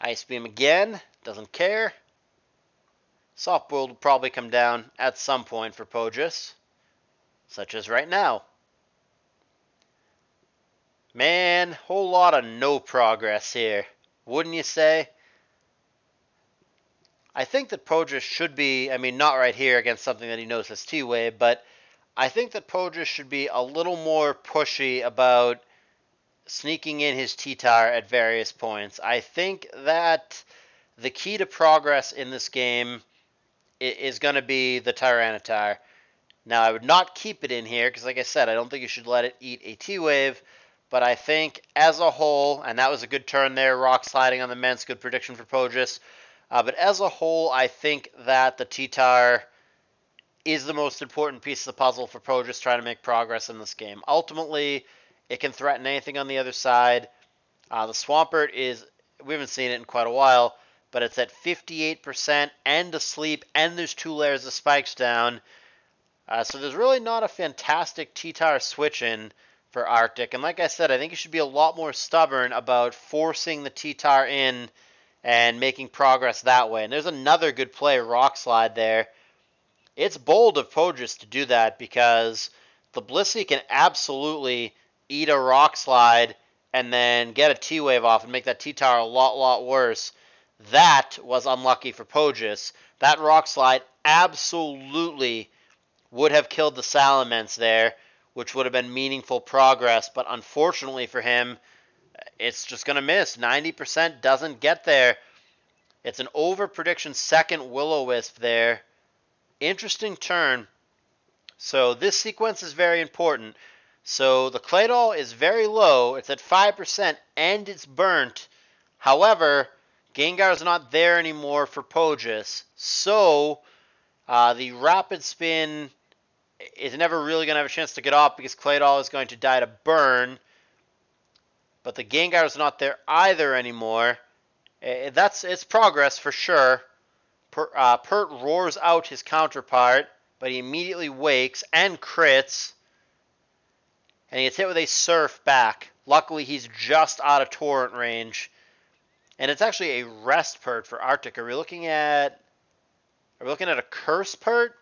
Ice Beam again, doesn't care. Soft Boiled will probably come down at some point for Pohjis, such as right now. Man, whole lot of no progress here, wouldn't you say? I think that Pohjis should be, I mean, not right here against something that he knows has T-Wave, but I think that Pohjis should be a little more pushy about sneaking in his T-Tar at various points. I think that the key to progress in this game is going to be the Tyranitar. Now, I would not keep it in here, because like I said, I don't think you should let it eat a T-Wave, but I think as a whole, and that was a good turn there, rock sliding on the Mence, good prediction for Pohjis. But as a whole, I think that the T-Tar is the most important piece of the puzzle for Pohjis trying to make progress in this game. Ultimately, it can threaten anything on the other side. The Swampert is, we haven't seen it in quite a while, but it's at 58% and asleep, and there's 2 layers of spikes down. So there's really not a fantastic T-Tar switch-in for Arctic. And like I said, I think you should be a lot more stubborn about forcing the T-Tar in and making progress that way. And there's another good play, Rock Slide there. It's bold of Pohjis to do that because the Blissey can absolutely eat a Rock Slide and then get a T-Wave off and make that T-Tar a lot worse. That was unlucky for Pohjis. That Rock Slide absolutely would have killed the Salamence there, which would have been meaningful progress. But unfortunately for him, it's just going to miss. 90% doesn't get there. It's an over-prediction second Will-O-Wisp there. Interesting turn. So this sequence is very important. So the Claydol is very low. It's at 5% and it's burnt. However, Gengar is not there anymore for Pohjis. So the Rapid Spin is never really going to have a chance to get off because Claydol is going to die to burn. But the Gengar is not there either anymore. It's progress for sure. Pert roars out his counterpart, but he immediately wakes and crits. And he gets hit with a Surf back. Luckily, he's just out of Torrent range. And it's actually a rest pert for Arctic. Are we looking at a curse pert?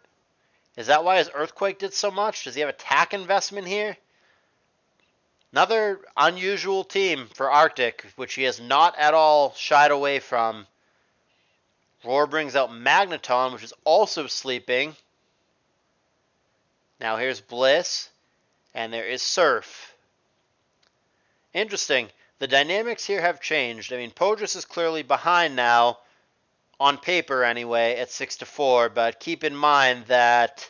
Is that why his Earthquake did so much? Does he have attack investment here? Another unusual team for Arctic, which he has not at all shied away from. Roar brings out Magneton, which is also sleeping. Now here's Bliss, and there is Surf. Interesting. The dynamics here have changed. I mean, Pohjis is clearly behind now, on paper anyway, at 6-4, but keep in mind that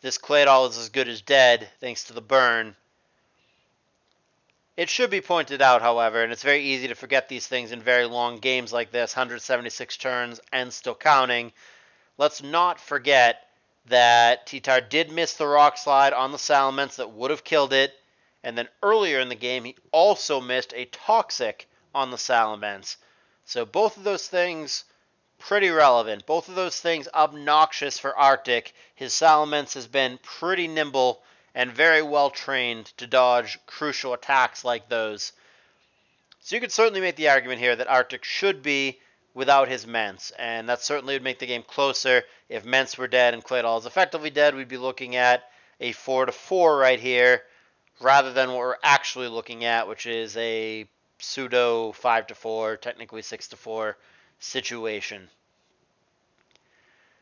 this Claydol is as good as dead, thanks to the burn. It should be pointed out, however, and it's very easy to forget these things in very long games like this, 176 turns and still counting. Let's not forget that T-Tar did miss the Rock Slide on the Salamence that would have killed it, and then earlier in the game he also missed a Toxic on the Salamence. So both of those things pretty relevant. Both of those things obnoxious for Arctic. His Salamence has been pretty nimble and very well trained to dodge crucial attacks like those. So you could certainly make the argument here that Arctic should be without his Mence, and that certainly would make the game closer. If Mence were dead and Claydol is effectively dead, we'd be looking at a 4-4 right here, rather than what we're actually looking at, which is a pseudo 5-4, technically 6-4 situation.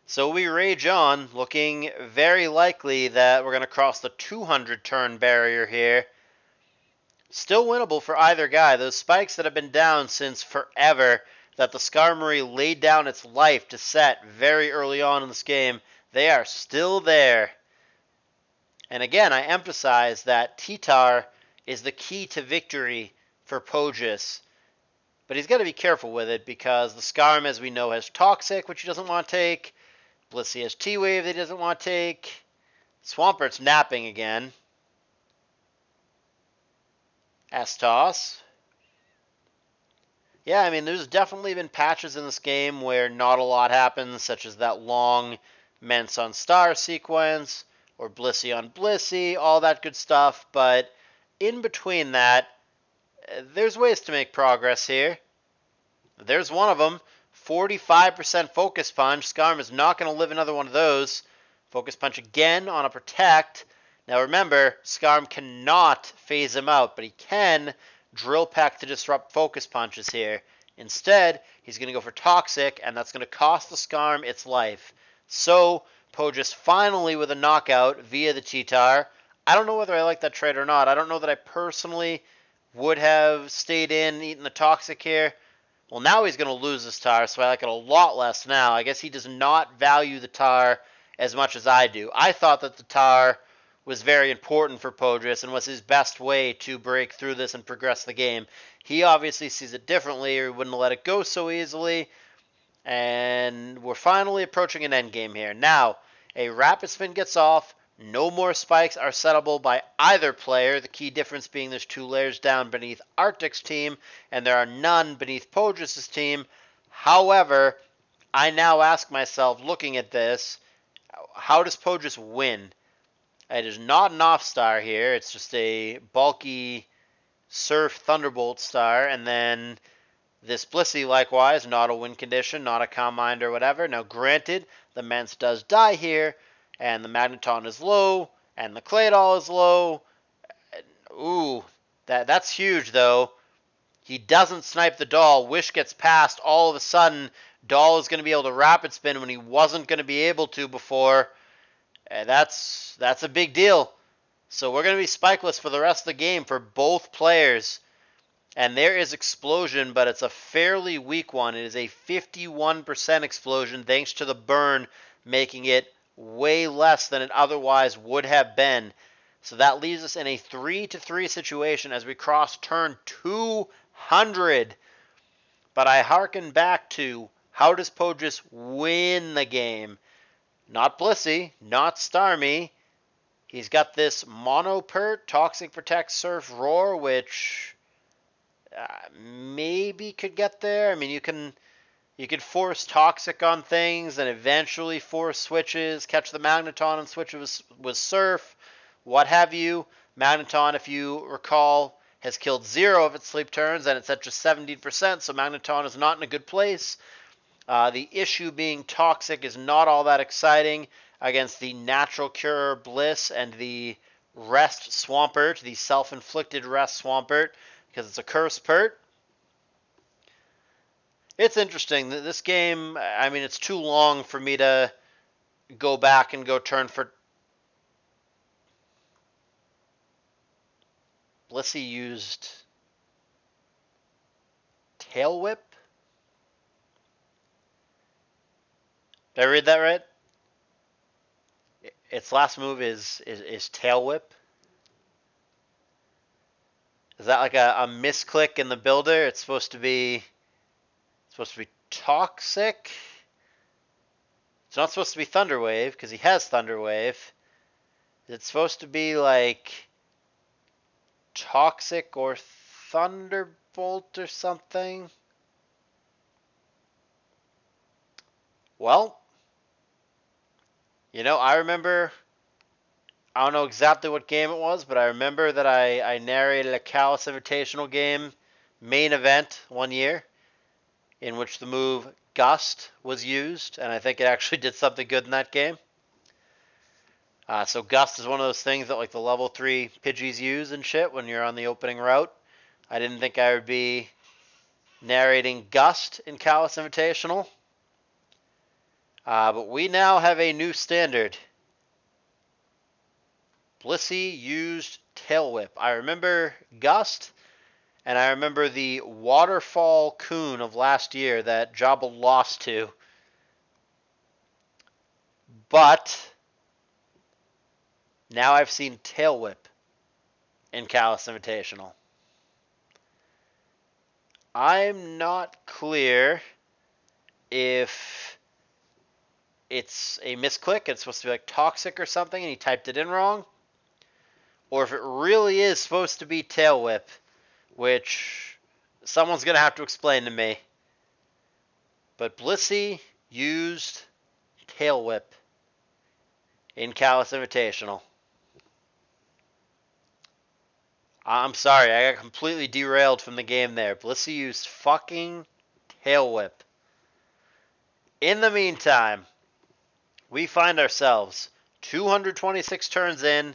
So we rage on, looking very likely that we're going to cross the 200 turn barrier here. Still winnable for either guy. Those spikes that have been down since forever, that the Skarmory laid down its life to set very early on in this game, they are still there. And again, I emphasize that T-Tar is the key to victory for Pohjis. But he's got to be careful with it because the Skarm, as we know, has Toxic, which he doesn't want to take. Blissey has T-Wave that he doesn't want to take. Swampert's napping again. Astos. Yeah, I mean, there's definitely been patches in this game where not a lot happens, such as that long Mence on Star sequence, or Blissey on Blissey, all that good stuff. But in between that, there's ways to make progress here. There's one of them. 45% Focus Punch. Skarm is not going to live another one of those. Focus Punch again on a Protect. Now remember, Skarm cannot phase him out, but he can Drill Peck to disrupt Focus Punches here. Instead, he's going to go for Toxic, and that's going to cost the Skarm its life. So, Pohjis finally with a knockout via the T-Tar. I don't know whether I like that trade or not. I don't know that I personally would have stayed in and eaten the Toxic here. Well, now he's going to lose this Tar, so I like it a lot less now. I guess he does not value the Tar as much as I do. I thought that the Tar was very important for Pohjis and was his best way to break through this and progress the game. He obviously sees it differently, or he wouldn't let it go so easily. And we're finally approaching an endgame here. Now, a Rapid Spin gets off. No more spikes are settable by either player. The key difference being there's 2 layers down beneath Arctic's team, and there are none beneath Pohjis' team. However, I now ask myself, looking at this, how does Pohjis win? It is not an off-star here. It's just a bulky Surf Thunderbolt star, and then this Blissey, likewise, not a win condition, not a Calm Mind or whatever. Now, granted, the Mence does die here, and the Magneton is low, and the Claydol is low. Ooh, that's huge, though. He doesn't snipe the Doll. Wish gets past. All of a sudden, Doll is going to be able to Rapid Spin when he wasn't going to be able to before. That's a big deal. So we're going to be spikeless for the rest of the game for both players. And there is Explosion, but it's a fairly weak one. It is a 51% explosion thanks to the burn, making it way less than it otherwise would have been. So that leaves us in a 3-3 situation as we cross turn 200. But I hearken back to, how does Pohjis win the game? Not Blissey, not Starmie. He's got this Mono Pert, Toxic Protect, Surf, Roar, which maybe could get there. I mean, you could force Toxic on things and eventually force switches, catch the Magneton and switch with Surf, what have you. Magneton, if you recall, has killed 0 of its sleep turns, and it's at just 17%, so Magneton is not in a good place. The issue being toxic is not all that exciting against the Natural Cure Bliss and the Rest Swampert, the self-inflicted Rest Swampert, because it's a Curse Pert. It's interesting. This game, I mean, it's too long for me to go back and go turn for... Blissey used Tail Whip? Did I read that right? Its last move is Tail Whip. Is that like a misclick in the builder? It's supposed to be toxic. It's not supposed to be Thunder Wave because he has Thunder Wave. It's supposed to be like toxic or Thunderbolt or something. Well, you know, I remember, I don't know exactly what game it was, but I remember that I narrated a CALLOUS Invitational game main event one year in which the move Gust was used, and I think it actually did something good in that game. So Gust is one of those things that like the level 3 Pidgeys use and shit when you're on the opening route. I didn't think I would be narrating Gust in CALLOUS Invitational. But we now have a new standard. Blissey used Tail Whip. I remember Gust, and I remember the Waterfall Coon of last year that Jabba lost to. But now I've seen Tail Whip in CALLOUS Invitational. I'm not clear if it's a misclick, it's supposed to be like toxic or something, and he typed it in wrong, or if it really is supposed to be Tail Whip, which someone's going to have to explain to me. But Blissey used Tail Whip in CALLOUS Invitational. I'm sorry, I got completely derailed from the game there. Blissey used fucking Tail Whip. In the meantime, we find ourselves 226 turns in,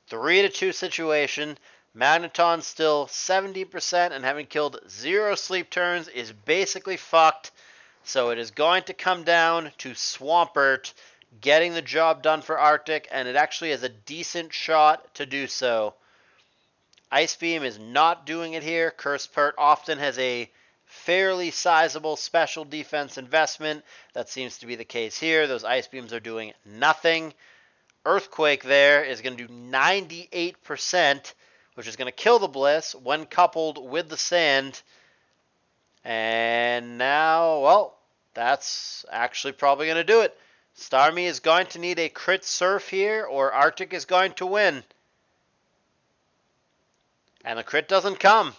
3-2 situation. Magneton still 70% and having killed 0 sleep turns is basically fucked. So it is going to come down to Swampert getting the job done for Arctic, and it actually has a decent shot to do so. Ice Beam is not doing it here. Curse Pert often has a fairly sizable special defense investment. That seems to be the case here. Those Ice Beams are doing nothing. Earthquake there is going to do 98%, which is going to kill the Bliss when coupled with the Sand. And now, well, that's actually probably going to do it. Starmie is going to need a crit Surf here, or Arctic is going to win. And the crit doesn't come.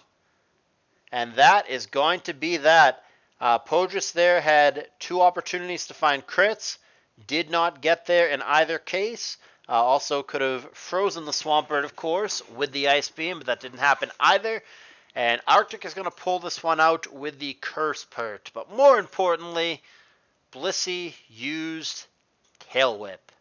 And that is going to be that. Pohjis there had 2 opportunities to find crits. Did not get there in either case. Also could have frozen the Swampert, of course, with the Ice Beam, but that didn't happen either. And Arctic is going to pull this one out with the Curse Pert. But more importantly, Blissey used Tail Whip.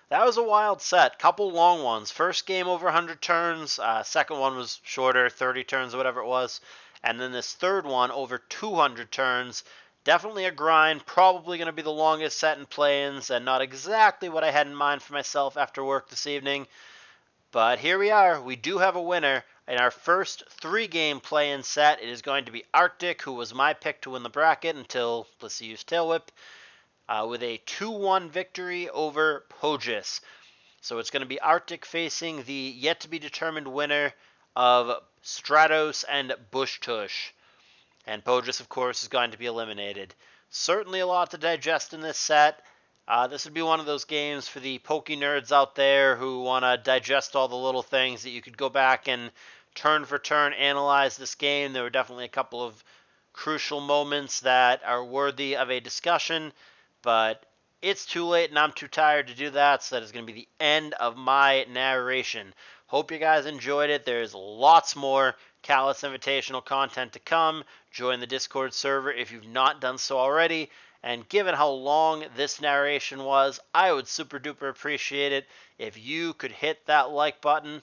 That was a wild set. Couple long ones. First game over 100 turns. Second one was shorter, 30 turns, whatever it was. And then this third one over 200 turns. Definitely a grind. Probably going to be the longest set in play-ins, and not exactly what I had in mind for myself after work this evening. But here we are. We do have a winner. In our first 3-game play-in set, it is going to be Arctic, who was my pick to win the bracket until Blissey used Tail Whip, with a 2-1 victory over Pohjis. So it's going to be Arctic facing the yet-to-be-determined winner of Stratos and Bush Tush. And Pohjis, of course, is going to be eliminated. Certainly a lot to digest in this set. This would be one of those games for the Poke nerds out there who want to digest all the little things that you could go back and turn for turn analyze this game. There were definitely a couple of crucial moments that are worthy of a discussion, but it's too late and I'm too tired to do that, so that is going to be the end of my narration. Hope you guys enjoyed it. There's lots more Callous Invitational content to come. Join the Discord server if you've not done so already. And given how long this narration was, I would super duper appreciate it if you could hit that like button.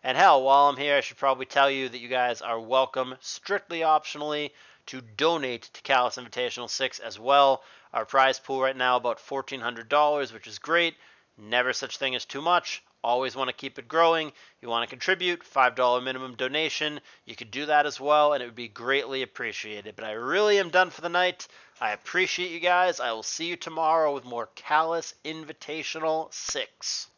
And hell, while I'm here, I should probably tell you that you guys are welcome, strictly optionally, to donate to Callous Invitational 6 as well. Our prize pool right now about $1,400, which is great. Never such thing as too much. Always want to keep it growing. You want to contribute, $5 minimum donation. You could do that as well, and it would be greatly appreciated. But I really am done for the night. I appreciate you guys. I will see you tomorrow with more Callous Invitational 6.